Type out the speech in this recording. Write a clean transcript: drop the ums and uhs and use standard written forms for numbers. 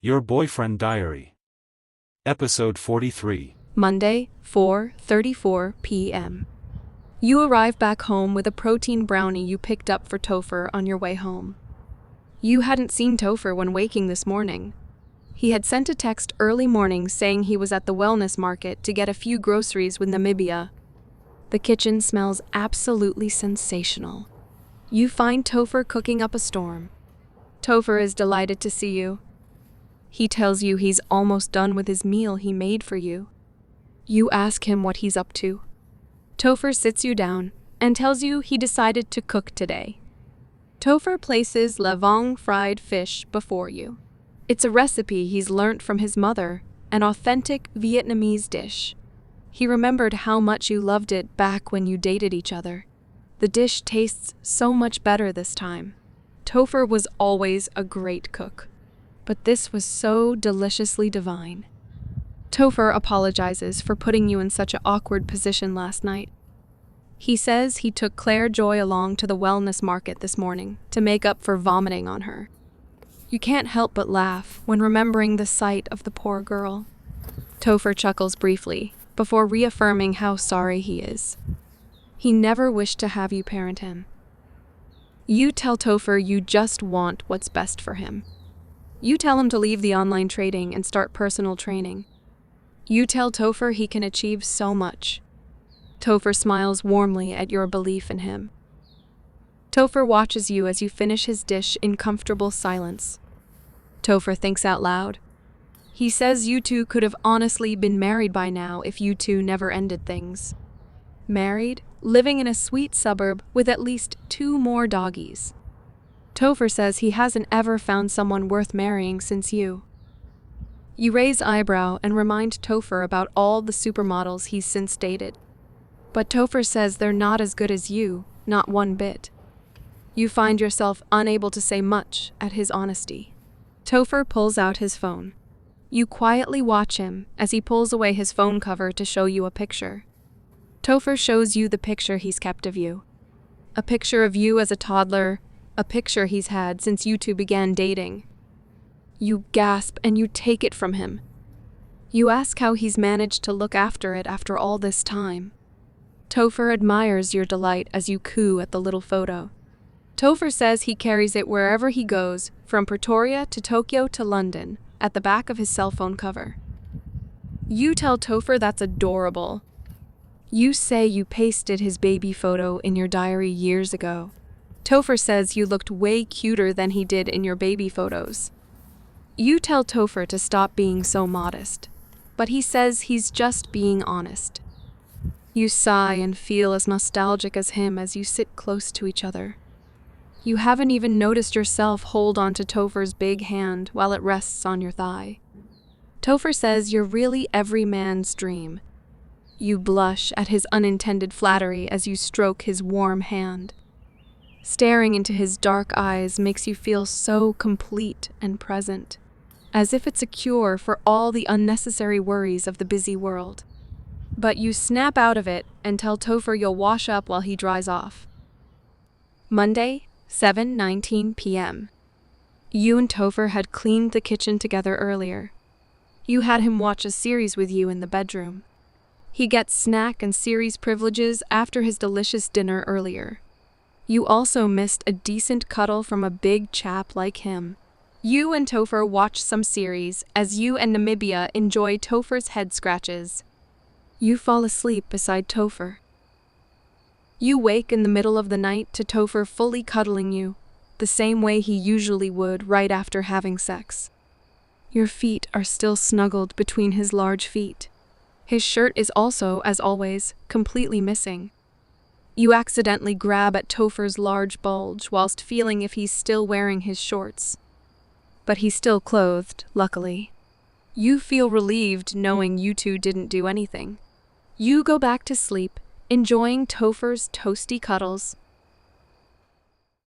Your Boyfriend Diary. Episode 43. Monday, 4:34 p.m. You arrive back home with a protein brownie you picked up for Topher on your way home. You hadn't seen Topher when waking this morning. He had sent a text early morning saying he was at the wellness market to get a few groceries with Namibia. The kitchen smells absolutely sensational. You find Topher cooking up a storm. Topher is delighted to see you. He tells you he's almost done with his meal he made for you. You ask him what he's up to. Topher sits you down and tells you he decided to cook today. Topher places lavang fried fish before you. It's a recipe he's learnt from his mother, an authentic Vietnamese dish. He remembered how much you loved it back when you dated each other. The dish tastes so much better this time. Topher was always a great cook, but this was so deliciously divine. Topher apologizes for putting you in such an awkward position last night. He says he took Claire Joy along to the wellness market this morning to make up for vomiting on her. You can't help but laugh when remembering the sight of the poor girl. Topher chuckles briefly before reaffirming how sorry he is. He never wished to have you parent him. You tell Topher you just want what's best for him. You tell him to leave the online trading and start personal training. You tell Topher he can achieve so much. Topher smiles warmly at your belief in him. Topher watches you as you finish his dish in comfortable silence. Topher thinks out loud. He says you two could have honestly been married by now if you two never ended things. Married, living in a sweet suburb with at least 2 more doggies. Topher says he hasn't ever found someone worth marrying since you. You raise eyebrow and remind Topher about all the supermodels he's since dated. But Topher says they're not as good as you, not one bit. You find yourself unable to say much at his honesty. Topher pulls out his phone. You quietly watch him as he pulls away his phone cover to show you a picture. Topher shows you the picture he's kept of you. A picture of you as a toddler, a picture he's had since you two began dating. You gasp and you take it from him. You ask how he's managed to look after it after all this time. Topher admires your delight as you coo at the little photo. Topher says he carries it wherever he goes, from Pretoria to Tokyo to London, at the back of his cell phone cover. You tell Topher that's adorable. You say you pasted his baby photo in your diary years ago. Topher says you looked way cuter than he did in your baby photos. You tell Topher to stop being so modest, but he says he's just being honest. You sigh and feel as nostalgic as him as you sit close to each other. You haven't even noticed yourself hold onto Topher's big hand while it rests on your thigh. Topher says you're really every man's dream. You blush at his unintended flattery as you stroke his warm hand. Staring into his dark eyes makes you feel so complete and present, as if it's a cure for all the unnecessary worries of the busy world. But you snap out of it and tell Topher you'll wash up while he dries off. Monday, 7:19 p.m. You and Topher had cleaned the kitchen together earlier. You had him watch a series with you in the bedroom. He gets snack and series privileges after his delicious dinner earlier. You also missed a decent cuddle from a big chap like him. You and Topher watch some series as you and Namibia enjoy Topher's head scratches. You fall asleep beside Topher. You wake in the middle of the night to Topher fully cuddling you, the same way he usually would right after having sex. Your feet are still snuggled between his large feet. His shirt is also, as always, completely missing. You accidentally grab at Topher's large bulge whilst feeling if he's still wearing his shorts. But he's still clothed, luckily. You feel relieved knowing you two didn't do anything. You go back to sleep, enjoying Topher's toasty cuddles